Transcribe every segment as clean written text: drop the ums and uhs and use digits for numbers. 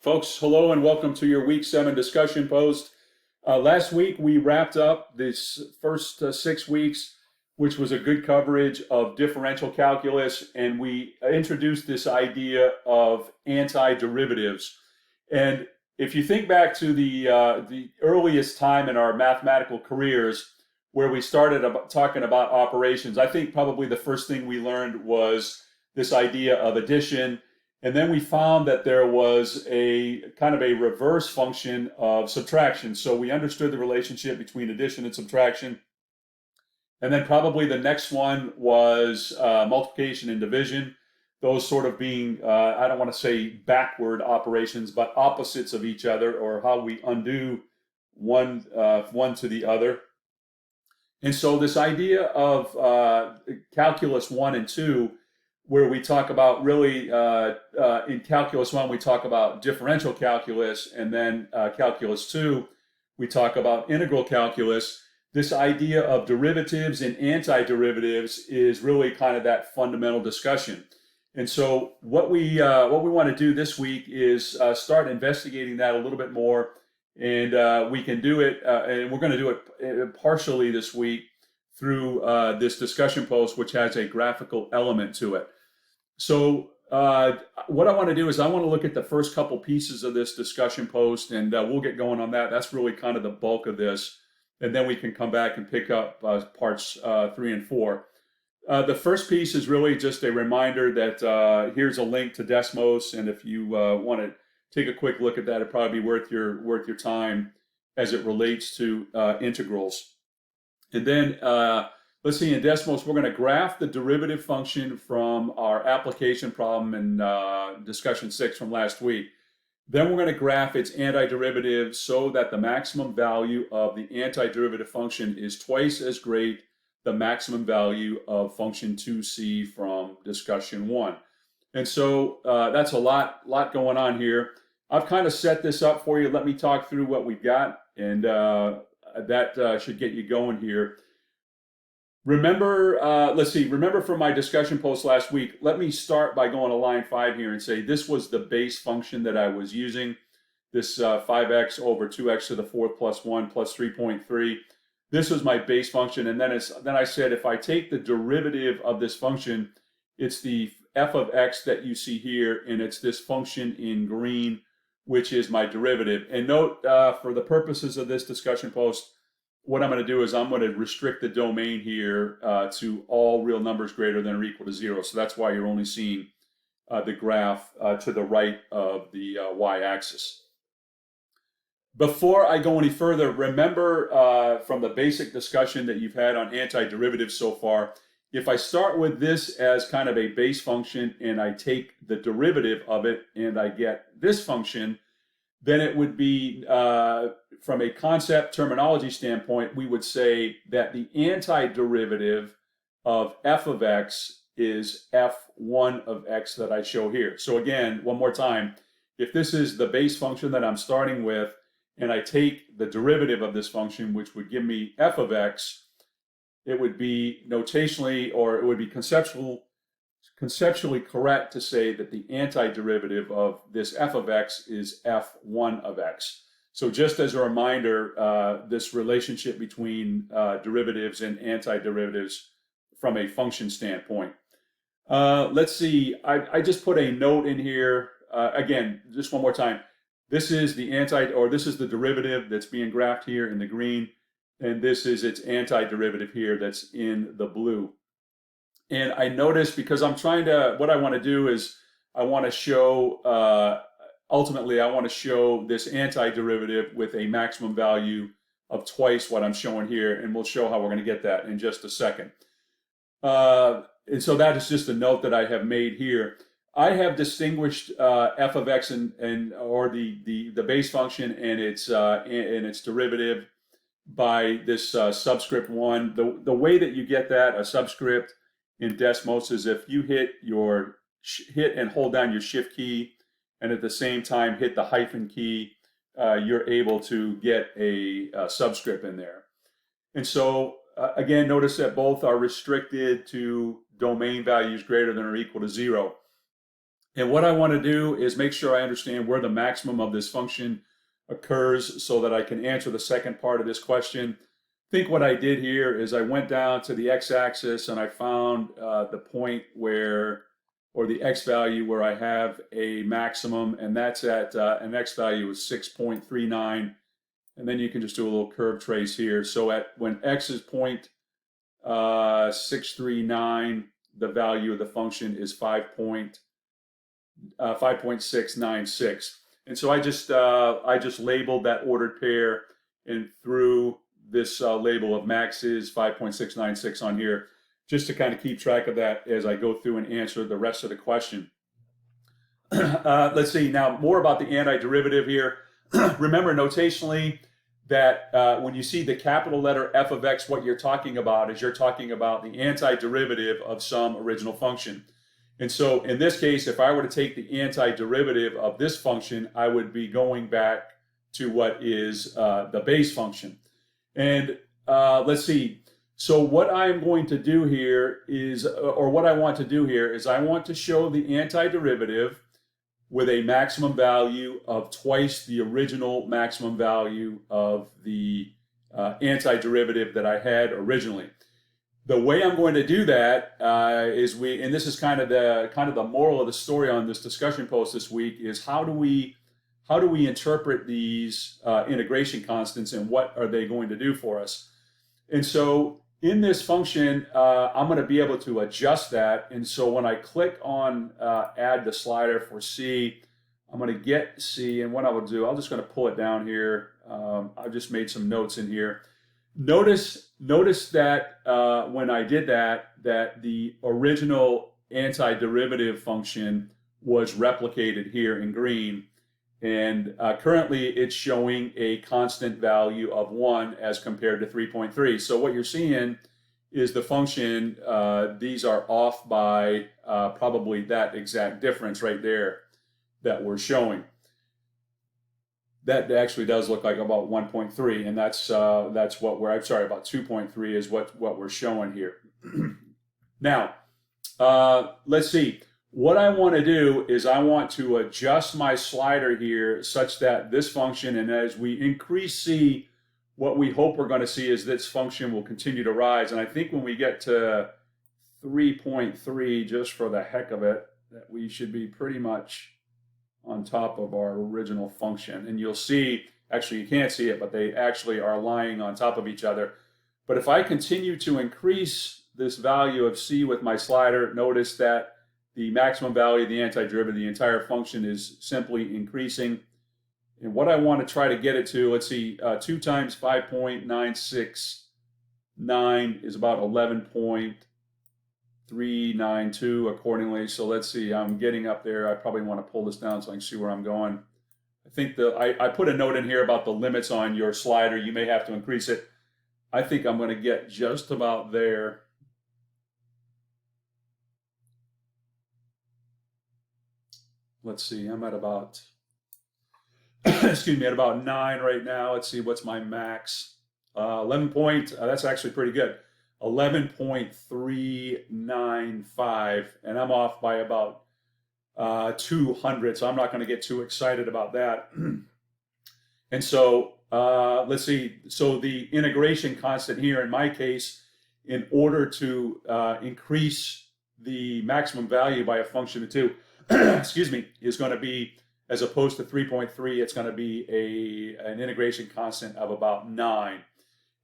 Folks, hello and welcome to your Week 7 discussion post. Last week we wrapped up this first 6 weeks, which was a good coverage of differential calculus, and we introduced this idea of antiderivatives. And if you think back to the earliest time in our mathematical careers where we started talking about operations, I think probably the first thing we learned was this idea of addition. And then we found that there was a kind of a reverse function of subtraction. So we understood the relationship between addition and subtraction. And then probably the next one was multiplication and division. Those sort of being, I don't want to say backward operations, but opposites of each other, or how we undo one to the other. And so this idea of calculus 1 and 2, where we talk about really in calculus 1 we talk about differential calculus, and then calculus 2 we talk about integral calculus. This idea of derivatives and antiderivatives is really kind of that fundamental discussion. And so what we want to do this week is start investigating that a little bit more, and we can do it, and we're going to do it partially this week through this discussion post, which has a graphical element to it. So what I want to do is I want to look at the first couple pieces of this discussion post, and we'll get going on that. That's really kind of the bulk of this, and then we can come back and pick up parts 3 and 4. The first piece is really just a reminder that here's a link to Desmos, and if you want to take a quick look at that, it'd probably be worth your time as it relates to integrals. And then let's see, in Desmos, we're going to graph the derivative function from our application problem in discussion 6 from last week. Then we're going to graph its antiderivative so that the maximum value of the antiderivative function is twice as great the maximum value of function 2c from discussion 1. And so that's a lot going on here. I've kind of set this up for you. Let me talk through what we've got, and that should get you going here. Remember, remember from my discussion post last week, let me start by going to line 5 here and say this was the base function that I was using, this 5x over 2x to the 4th plus 1 plus 3.3. This was my base function, and then I said if I take the derivative of this function, it's the f of x that you see here, and it's this function in green, which is my derivative. And note, for the purposes of this discussion post, what I'm going to do is I'm going to restrict the domain here to all real numbers greater than or equal to 0. So that's why you're only seeing the graph to the right of the y-axis. Before I go any further, remember from the basic discussion that you've had on antiderivatives so far, if I start with this as kind of a base function and I take the derivative of it and I get this function, then it would be, from a concept terminology standpoint, we would say that the antiderivative of f of x is f1 of x that I show here. So again, one more time, if this is the base function that I'm starting with, and I take the derivative of this function, which would give me f of x, it would be notationally, or it would be conceptually correct to say that the antiderivative of this f of x is f1 of x. So just as a reminder, this relationship between derivatives and antiderivatives from a function standpoint. Let's see, I just put a note in here. Again, just one more time. This is the this is the derivative that's being graphed here in the green, and this is its antiderivative here that's in the blue. And I noticed, because I'm trying to, what I want to do is I want to show, ultimately I want to show this antiderivative with a maximum value of twice what I'm showing here, and we'll show how we're going to get that in just a second. And so that is just a note that I have made here. I have distinguished f of x or the base function and its derivative by this subscript 1. The way that you get that, a subscript in Desmos, is if you hit and hold down your shift key, and at the same time hit the hyphen key, you're able to get a subscript in there. And so again, notice that both are restricted to domain values greater than or equal to 0. And what I want to do is make sure I understand where the maximum of this function occurs so that I can answer the second part of this question. I think what I did here is I went down to the x-axis and I found the point where, or the x value where I have a maximum, and that's at an x value of 6.39. And then you can just do a little curve trace here. So when x is 0.639, the value of the function is 5.696. And so I just labeled that ordered pair and threw this label of max is 5.696 on here, just to kind of keep track of that as I go through and answer the rest of the question. Let's see now more about the antiderivative here. Remember notationally that when you see the capital letter f of x, what you're talking about is you're talking about the antiderivative of some original function. And so in this case, if I were to take the antiderivative of this function, I would be going back to what is the base function. And let's see. So what I'm going to do here is, or what I want to do here is I want to show the antiderivative with a maximum value of twice the original maximum value of the antiderivative that I had originally. The way I'm going to do that is and this is kind of the moral of the story on this discussion post this week, is how do we interpret these integration constants and what are they going to do for us? And so in this function, I'm going to be able to adjust that. And so when I click on add the slider for C, I'm going to get C. And what I will do, I'm just going to pull it down here. I've just made some notes in here. Notice that when I did that the original antiderivative function was replicated here in green. And currently it's showing a constant value of 1 as compared to 3.3. So what you're seeing is the function, these are off by probably that exact difference right there that we're showing. That actually does look like about 1.3, and that's what we're, I'm sorry, about 2.3 is what we're showing here. Now, let's see. What I want to do is I want to adjust my slider here such that this function, and as we increase C, what we hope we're going to see is this function will continue to rise. And I think when we get to 3.3, just for the heck of it, that we should be pretty much on top of our original function. And you'll see, actually you can't see it, but they actually are lying on top of each other. But if I continue to increase this value of C with my slider, notice that the maximum value of the antiderivative, the entire function, is simply increasing. And what I want to try to get it to, let's see, 2 times 5.969 is about 11.392 accordingly. So let's see, I'm getting up there. I probably want to pull this down so I can see where I'm going. I think I put a note in here about the limits on your slider. You may have to increase it. I think I'm going to get just about there. Let's see, I'm at about, excuse me, at about 9 right now. Let's see, what's my max? 11 point, that's actually pretty good. 11.395, and I'm off by about 200, so I'm not going to get too excited about that. And so, let's see, so the integration constant here, in my case, in order to increase the maximum value by a function of 2, excuse me, is going to be, as opposed to 3.3, it's going to be an integration constant of about 9.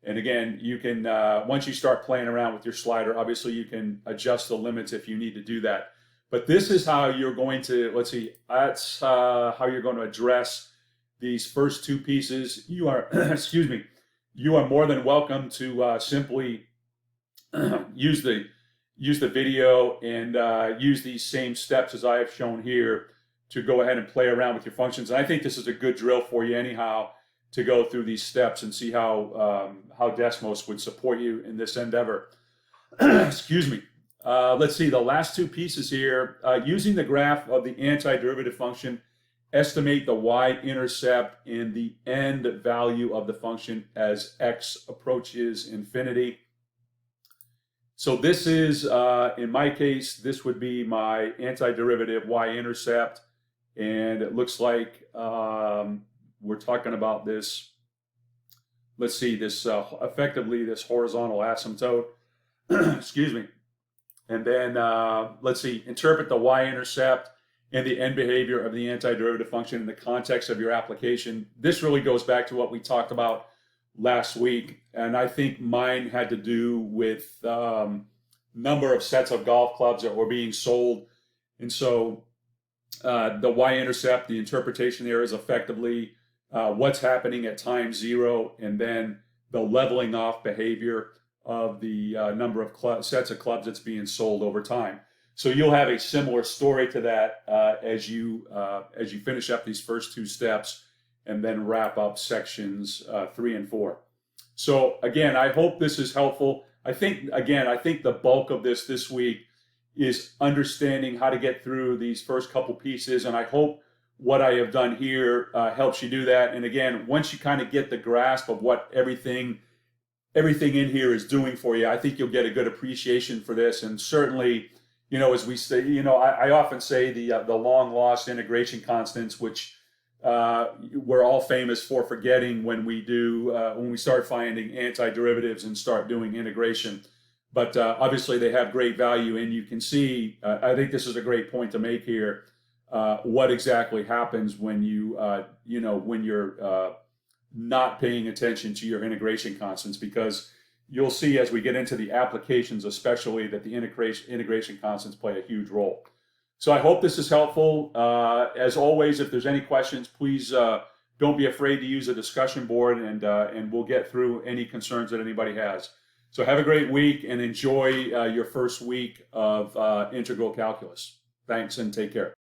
And again, you can, once you start playing around with your slider, obviously you can adjust the limits if you need to do that. But this is how you're going to, let's see, that's how you're going to address these first 2 pieces. You are, excuse me, you are more than welcome to simply use the video and use these same steps as I have shown here to go ahead and play around with your functions. And I think this is a good drill for you anyhow, to go through these steps and see how Desmos would support you in this endeavor. Excuse me. Let's see, the last 2 pieces here. Using the graph of the antiderivative function, estimate the y-intercept and the end value of the function as x approaches infinity. So this is, in my case, this would be my antiderivative y-intercept. And it looks like we're talking about this, let's see, this effectively this horizontal asymptote, excuse me. And then let's see, interpret the y-intercept and the end behavior of the antiderivative function in the context of your application. This really goes back to what we talked about last week, and I think mine had to do with number of sets of golf clubs that were being sold. And so the y-intercept, the interpretation there is effectively what's happening at time zero, and then the leveling off behavior of the number of sets of clubs that's being sold over time. So you'll have a similar story to that as you finish up these first two steps and then wrap up sections 3 and 4. So again, I hope this is helpful. I think the bulk of this week is understanding how to get through these first couple pieces, and I hope what I have done here helps you do that. And again, once you kind of get the grasp of what everything in here is doing for you, I think you'll get a good appreciation for this. And certainly, as we say, I often say the long lost integration constants, which we're all famous for forgetting when we start finding antiderivatives and start doing integration. But obviously they have great value, and you can see, I think this is a great point to make here, what exactly happens when when you're not paying attention to your integration constants, because you'll see as we get into the applications especially that the integration constants play a huge role. So I hope this is helpful. As always, if there's any questions, please don't be afraid to use a discussion board, and we'll get through any concerns that anybody has. So have a great week and enjoy your first week of integral calculus. Thanks and take care.